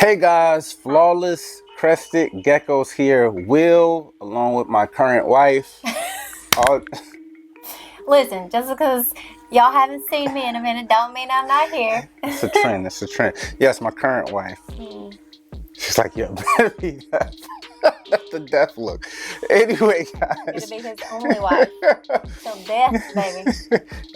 Hey guys, flawless Crested Geckos here. Will, along with my current wife. all, Listen, just because y'all haven't seen me in a minute don't mean I'm not here. it's a trend. It's a trend. Yes, my current wife. She's like, yo, better be that. The death look. Anyway, guys. I'm gonna be his only wife till death, baby.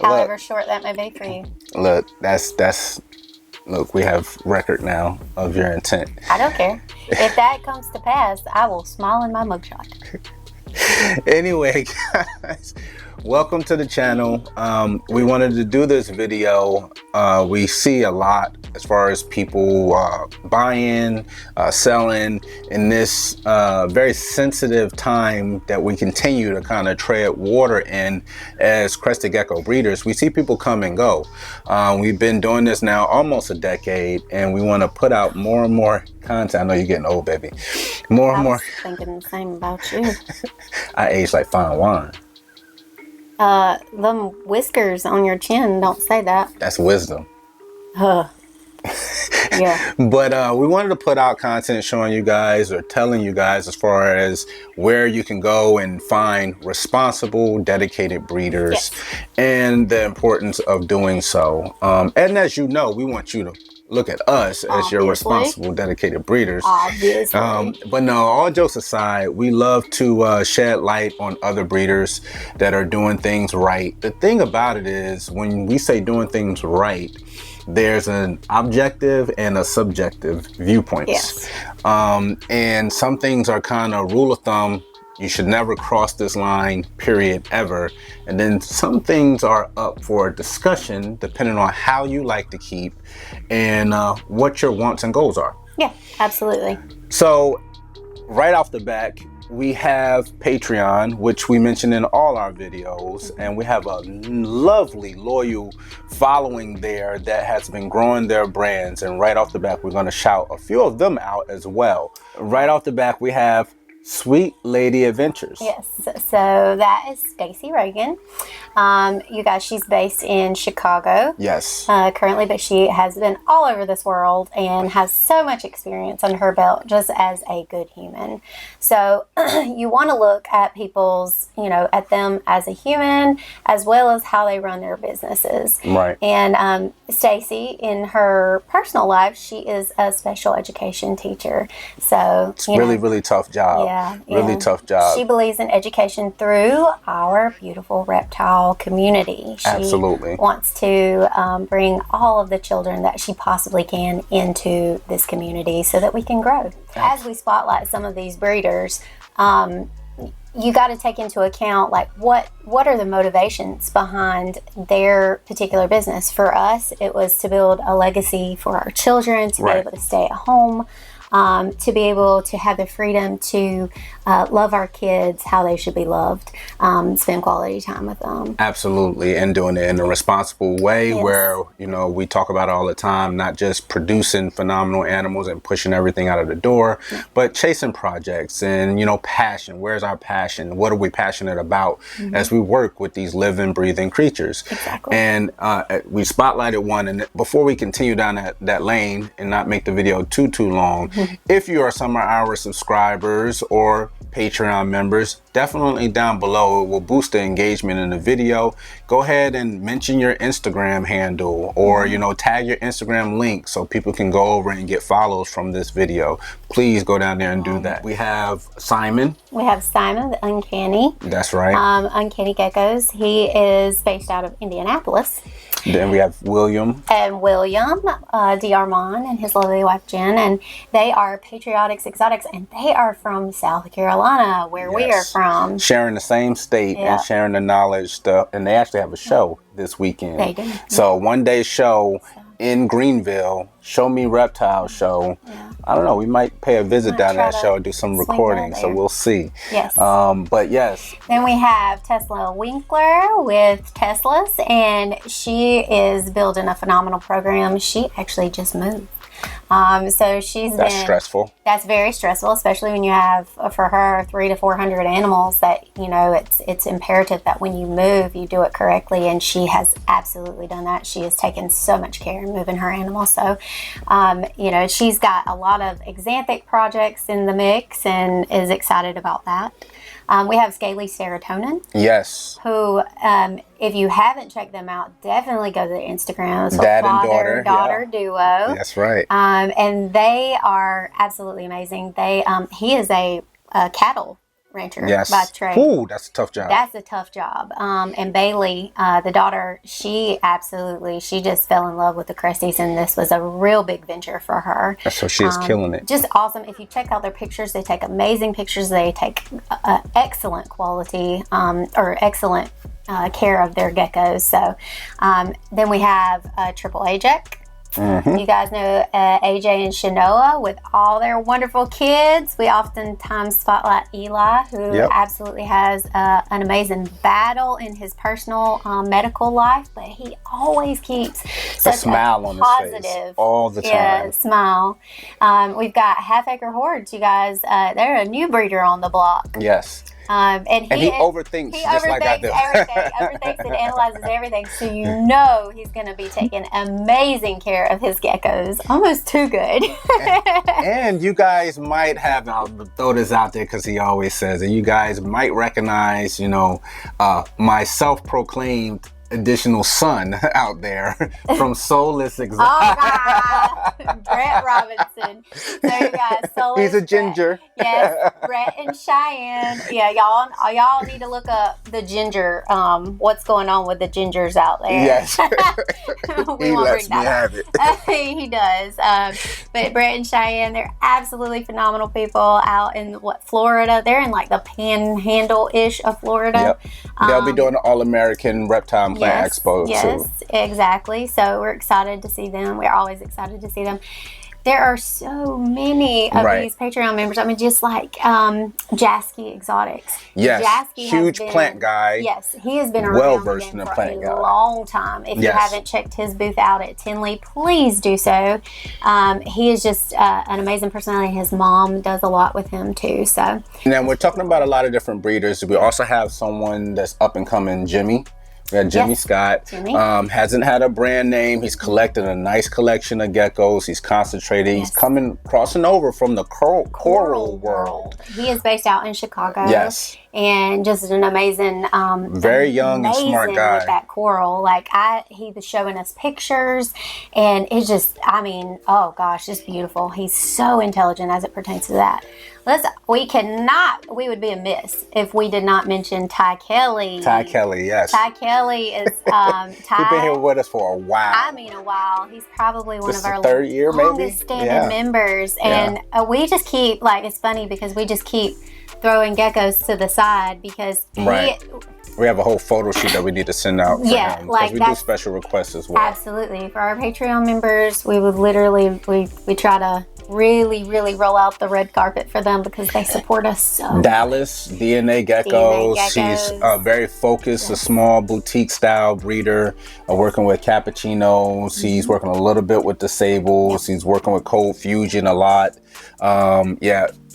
However short that may be for you. Look, look, we have record now of your intent. I don't care. If that comes to pass, I will smile in my mugshot. Anyway, guys, welcome to the channel. We wanted to do this video. We see a lot as far as people buying, selling in this very sensitive time that we continue to kind of tread water in as Crested Gecko breeders. We see people come and go. We've been doing this now almost a decade, and we want to put out more and more content. I know you're getting old, baby. More and more. I was thinking the same about you. I age like fine wine. Them whiskers on your chin don't say that. That's wisdom. Yeah. But we wanted to put out content showing you guys or telling you guys as far as where you can go and find responsible, dedicated breeders, yes, and the importance of doing so. And as you know, we want you to look at us as your responsible, dedicated breeders. Obviously. But no, all jokes aside, we love to shed light on other breeders that are doing things right. The thing about it is, when we say doing things right, there's an objective and a subjective viewpoints. Yes. And some things are kind of rule of thumb. You should never cross this line, period, ever. And then some things are up for discussion depending on how you like to keep and what your wants and goals are. Yeah, absolutely. So right off the back, we have Patreon, which we mention in all our videos, and we have a lovely, loyal following there that has been growing their brands. And right off the back, we're going to shout a few of them out as well. Right off the back, we have Sweet Lady Adventures. Yes, so that is Stacy Reagan. You guys, she's based in Chicago. Yes. Currently, but she has been all over this world and has so much experience under her belt just as a good human. So you want to look at people's, at them as a human as well as how they run their businesses. Right. And Stacy, in her personal life, she is a special education teacher. So it's really tough job. Yeah, really tough job. She believes in education through our beautiful reptile community. She Absolutely wants to bring all of the children that she possibly can into this community so that we can grow. As we spotlight some of these breeders, you got to take into account like what are the motivations behind their particular business. For us, it was to build a legacy for our children, to be able to stay at home, to be able to have the freedom to love our kids how they should be loved, spend quality time with them. Absolutely, and doing it in a responsible way. Yes. Where, we talk about it all the time, not just producing phenomenal animals and pushing everything out of the door, but chasing projects and, passion. Where's our passion? What are we passionate about as we work with these living, breathing creatures? Exactly. And we spotlighted one, and before we continue down that lane and not make the video too long, if you are some of our subscribers or Patreon members, definitely down below, it will boost the engagement in the video. Go ahead and mention your Instagram handle or, tag your Instagram link so people can go over and get follows from this video. Please go down there and do that. We have Simon. We have Simon, the Uncanny. That's right. Uncanny Geckos. He is based out of Indianapolis. Then we have William. And William D'Armond and his lovely wife Jen, and they are Patriotics Exotics, and they are from South Carolina, where we are from. Sharing the same state and sharing the knowledge stuff, and they actually have a show this weekend. They do. So one day show in Greenville, Show Me Reptile show. I don't know, we might pay a visit down that show and do some recording, so we'll see. Yes. But yes. Then we have Tesla Winkler with Teslas, and she is building a phenomenal program. She actually just moved. So she's That's stressful. That's very stressful, especially when you have, for her, 300 to 400 animals that, you know, it's imperative that when you move, you do it correctly. And she has absolutely done that. She has taken so much care in moving her animals. So, you know, she's got a lot of xanthic projects in the mix and is excited about that. We have Scaly Serotonin. Yes. Who, if you haven't checked them out, definitely go to their Instagram. It's Dad and daughter duo. That's right. And they are absolutely amazing. He is a cattle rancher by trade. Ooh, that's a tough job. That's a tough job. And Bailey, the daughter, she just fell in love with the Cresties, and this was a real big venture for her. So she is killing it. Just awesome. If you check out their pictures, they take amazing pictures. They take excellent quality or excellent care of their geckos. So then we have Triple Ajek. Mm-hmm. You guys know AJ and Shanoa with all their wonderful kids. We oftentimes spotlight Eli, who absolutely has an amazing battle in his personal medical life, but he always keeps such a smile on his face all the time. Smile. We've got Half Acre Hordes, you guys. They're a new breeder on the block. Yes. And he overthinks just like I do. Everything. Overthinks and analyzes everything. So you know he's going to be taking amazing care of his geckos. Almost too good. And you guys might have, I'll throw this out there because he always says it, you guys might recognize, you know, my self-proclaimed additional son out there from Soulless Exotic. Oh God, Brett Robinson. So you guys, Soulless. He's a ginger. Yes, Brett and Cheyenne. Yeah, y'all need to look up the ginger. What's going on with the gingers out there? Yes. He lets me have it. He does. But Brett and Cheyenne, they're absolutely phenomenal people out in Florida. They're in like the panhandle-ish of Florida. Yep. They'll be doing the All-American Reptile Plant Expo yes, too. Exactly. So we're excited to see them. We're always excited to see them. There are so many of these Patreon members. I mean, just like Jasky Exotics. Yes, Jasky huge plant guy. Yes, he has been around well-versed in the for plant a long time. If you haven't checked his booth out at Tinley, please do so. He is just an amazing personality. His mom does a lot with him too. So now we're talking about a lot of different breeders. We also have someone that's up and coming, Jimmy. We had Jimmy Scott. Hasn't had a brand name. He's collected a nice collection of geckos. He's concentrated. He's crossing over from the coral world. He is based out in Chicago. Yes. And just an amazing, very young and smart guy with that coral. Like he was showing us pictures, and it's just, I mean, oh gosh, it's beautiful. He's so intelligent as it pertains to that. We would be amiss if we did not mention Ty Kelly. Ty Kelly, yes. Ty Kelly is, He's been here with us for a while. I mean, a while. He's probably one of our third year, longest standing members. And we just keep, like, it's funny because we just keep throwing geckos to the side because we have a whole photo shoot that we need to send out for him, because we do special requests as well. Absolutely. For our Patreon members, we would literally, we try to really roll out the red carpet for them because they support us so Dallas, DNA Geckos. She's very focused, a small boutique style breeder, working with cappuccinos. He's working a little bit with disables. He's working with Cold Fusion a lot.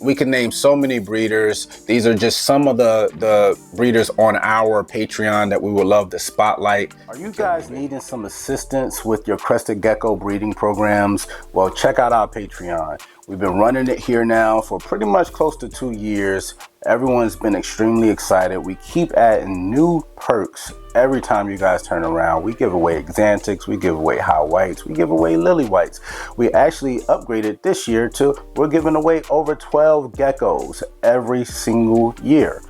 We can name so many breeders. These are just some of the breeders on our Patreon that we would love to spotlight. Are you guys needing some assistance with your Crested Gecko breeding programs? Well, check out our Patreon. We've been running it here now for pretty much close to 2 years. Everyone's been extremely excited. We keep adding new perks every time you guys turn around. We give away Xanthics, we give away high whites, we give away lily whites. We actually upgraded this year to we're giving away over 12 geckos every single year.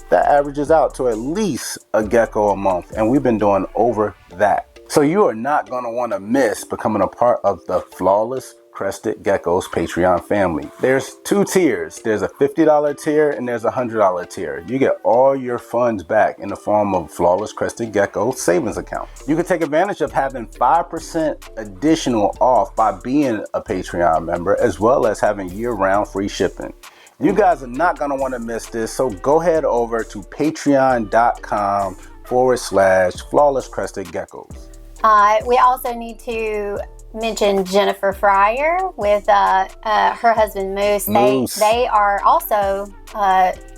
That averages out to at least a gecko a month, and we've been doing over that. So you are not going to want to miss becoming a part of the Flawless Crested Geckos Patreon family. There's 2 tiers. There's a $50 tier and there's a $100 tier. You get all your funds back in the form of Flawless Crested Gecko savings account. You can take advantage of having 5% additional off by being a Patreon member, as well as having year-round free shipping. You guys are not going to want to miss this, so go head over to patreon.com/Flawless Crested Geckos. We also need to mention Jennifer Fryer with her husband Moose. Moose. They are also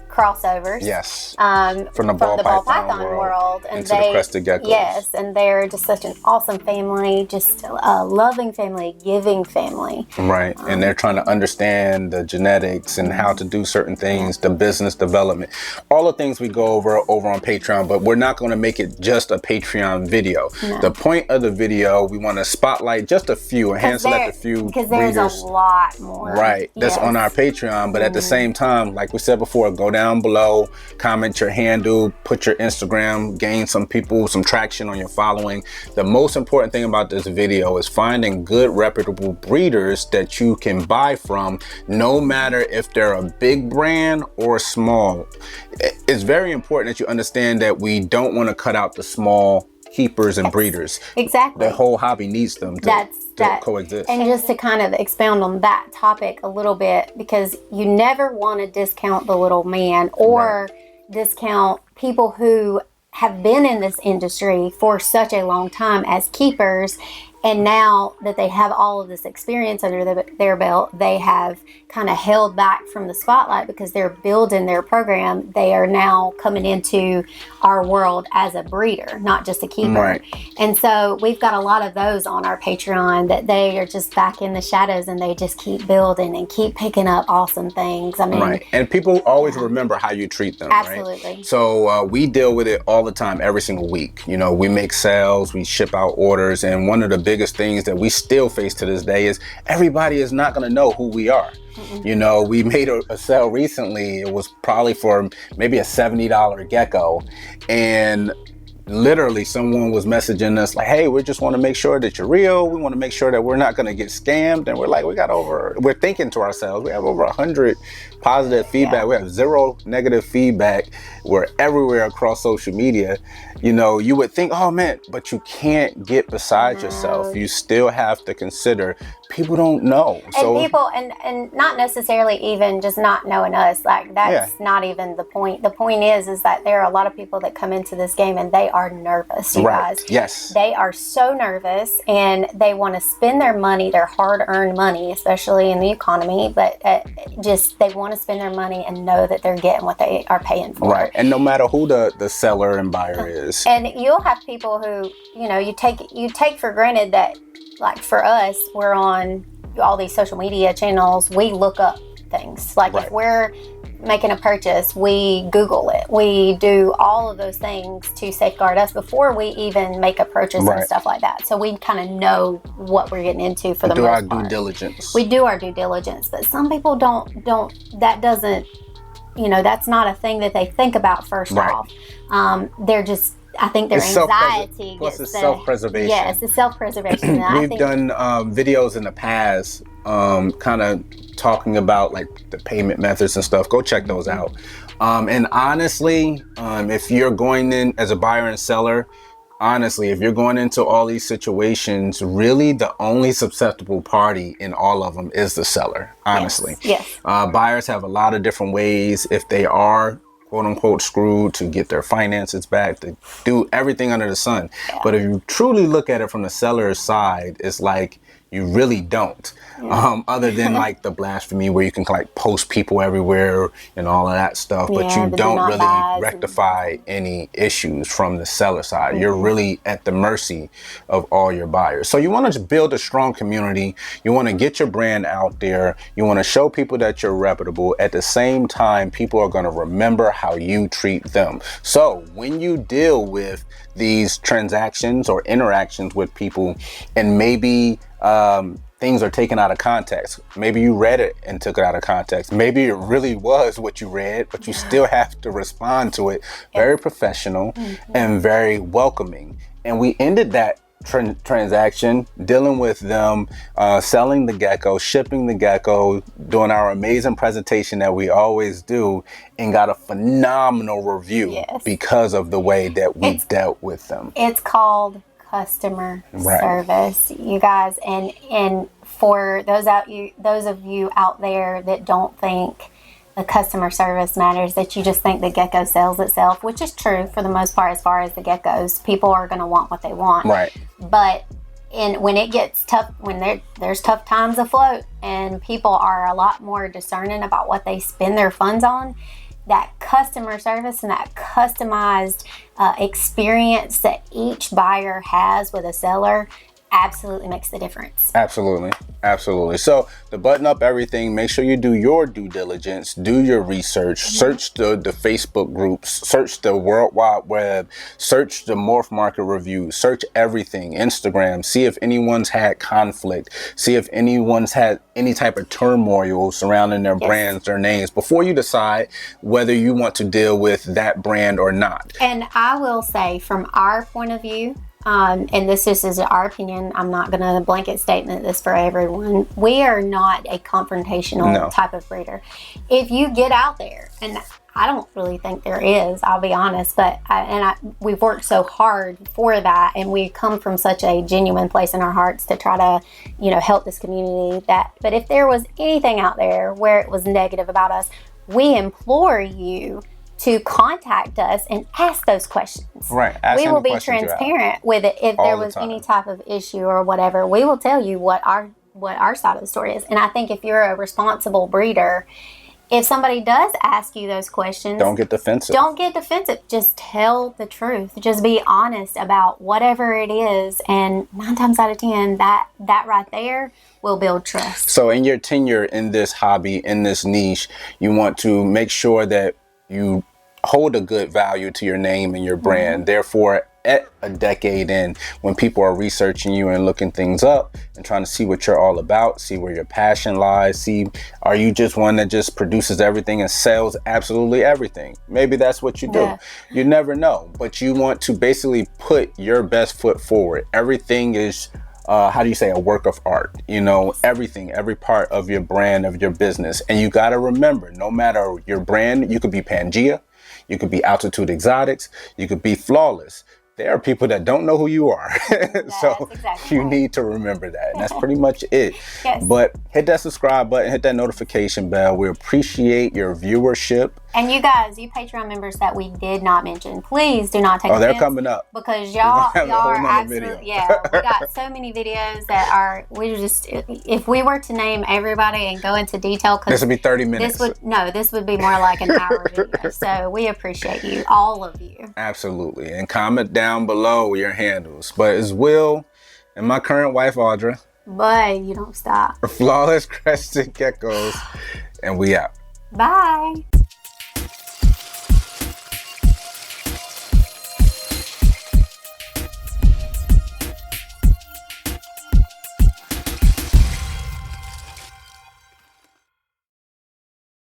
crossovers. Yes. From the ball python world. And into the Crested Geckos. Yes, and they're just such an awesome family, just a loving family, giving family. Right. And they're trying to understand the genetics and how to do certain things, the business development, all the things we go over on Patreon, but we're not going to make it just a Patreon video. No. The point of the video, we want to spotlight just a few, and hand select a few because there's breeders, a lot more. Right. That's on our Patreon, but at the same time, like we said before, go down below, comment your handle, put your Instagram, gain some people, some traction on your following. The most important thing about this video is finding good reputable breeders that you can buy from, no matter if they're a big brand or small. It's very important that you understand that we don't want to cut out the small keepers and breeders. Exactly. The whole hobby needs them to coexist. And just to kind of expound on that topic a little bit, because you never want to discount the little man or discount people who have been in this industry for such a long time as keepers. And now that they have all of this experience under their belt, they have kind of held back from the spotlight because they're building their program. They are now coming into our world as a breeder, not just a keeper. Right. And so we've got a lot of those on our Patreon that they are just back in the shadows and they just keep building and keep picking up awesome things. I mean, right. And people always remember how you treat them. Absolutely. Right? So we deal with it all the time, every single week. You know, we make sales, we ship out orders, and one of the biggest things that we still face to this day is everybody is not going to know who we are. You know, we made a sale recently. It was probably for maybe a $70 gecko, and literally someone was messaging us like, hey, we just want to make sure that you're real. We want to make sure that we're not going to get scammed. And we're like, we're thinking to ourselves, we have over 100 positive feedback. We have 0 negative feedback. We're everywhere across social media. You know, you would think, oh man, but you can't get beside yourself. You still have to consider people don't know. And people, and not necessarily even just not knowing us, like that's not even the point. The point is that there are a lot of people that come into this game and they are nervous, you guys. Yes. They are so nervous and they want to spend their money, their hard-earned money, especially in the economy, but they want to spend their money and know that they're getting what they are paying for. Right. And no matter who the seller and buyer is. And you'll have people who, you know, you take for granted that, like for us, we're on all these social media channels. We look up things. Like if we're making a purchase, we Google it. We do all of those things to safeguard us before we even make a purchase and stuff like that. So we kind of know what we're getting into for the most part. We do our due diligence. We do our due diligence, but some people don't. That doesn't, you know, that's not a thing that they think about first off. They're just, I think their anxiety plus it's self-preservation. Yes, it's self-preservation. We've done videos in the past kind of talking about like the payment methods and stuff. Go check those out. And honestly, if you're going in as a buyer and seller, honestly, if you're going into all these situations, really the only susceptible party in all of them is the seller, honestly. Yes. Buyers have a lot of different ways, if they are quote unquote screwed, to get their finances back, to do everything under the sun. But if you truly look at it from the seller's side, it's like you really don't. Other than like the blasphemy where you can like post people everywhere and all of that stuff, but you don't really rectify any issues from the seller side. You're really at the mercy of all your buyers. So you want to build a strong community. You want to get your brand out there. You want to show people that you're reputable. At the same time, people are going to remember how you treat them. So when you deal with these transactions or interactions with people, and maybe things are taken out of context. Maybe you read it and took it out of context. Maybe it really was what you read, but you still have to respond to it very professional and very welcoming. And we ended that transaction dealing with them selling the gecko, shipping the gecko, doing our amazing presentation that we always do, and got a phenomenal review because of the way that we dealt with them. It's called customer service, you guys, and for those of you out there that don't think the customer service matters, that you just think the gecko sells itself, which is true for the most part. As far as the geckos, people are going to want what they want, but and when it gets tough, when there's tough times afloat and people are a lot more discerning about what they spend their funds on, that customer service and that customized experience that each buyer has with a seller absolutely makes the difference. Absolutely. So to button up everything, make sure you do your due diligence, do your research, search the Facebook groups, search the World Wide Web, search the Morph Market reviews, search everything, Instagram, see if anyone's had conflict, see if anyone's had any type of turmoil surrounding their brands, their names, before you decide whether you want to deal with that brand or not. And I will say, from our point of view, and this just is our opinion, I'm not going to blanket statement this for everyone. We are not a confrontational type of breeder. If you get out there, and I don't really think there is, I'll be honest, but we've worked so hard for that, and we come from such a genuine place in our hearts to try to, help this community. But if there was anything out there where it was negative about us, we implore you to contact us and ask those questions. Right. We will be transparent with it. If there was any type of issue or whatever, we will tell you what our side of the story is. And I think if you're a responsible breeder, if somebody does ask you those questions, don't get defensive. Just tell the truth. Just be honest about whatever it is. And 9 times out of 10, that right there will build trust. So in your tenure in this hobby, in this niche, you want to make sure that you hold a good value to your name and your brand. Therefore, at a decade in, when people are researching you and looking things up and trying to see what you're all about, see where your passion lies, see, are you just one that just produces everything and sells absolutely everything? Maybe that's what you do. Yeah. You never know, but you want to basically put your best foot forward. Everything is a work of art, everything, every part of your brand, of your business. And you got to remember, no matter your brand, you could be Pangea, you could be Altitude Exotics, you could be Flawless. There are people that don't know who you are. So you need to remember that. And that's pretty much it. Yes. But hit that subscribe button, hit that notification bell. We appreciate your viewership. And you guys, you Patreon members that we did not mention, please do not take offense. They're coming up. Because y'all are absolutely, we got so many videos that are, if we were to name everybody and go into detail. This would be 30 minutes. This would be more like an hour video. So we appreciate you, all of you. Absolutely. And comment down below your handles. But it's Will and my current wife, Audra. But you don't stop. Flawless Crested Geckos. And we out. Bye.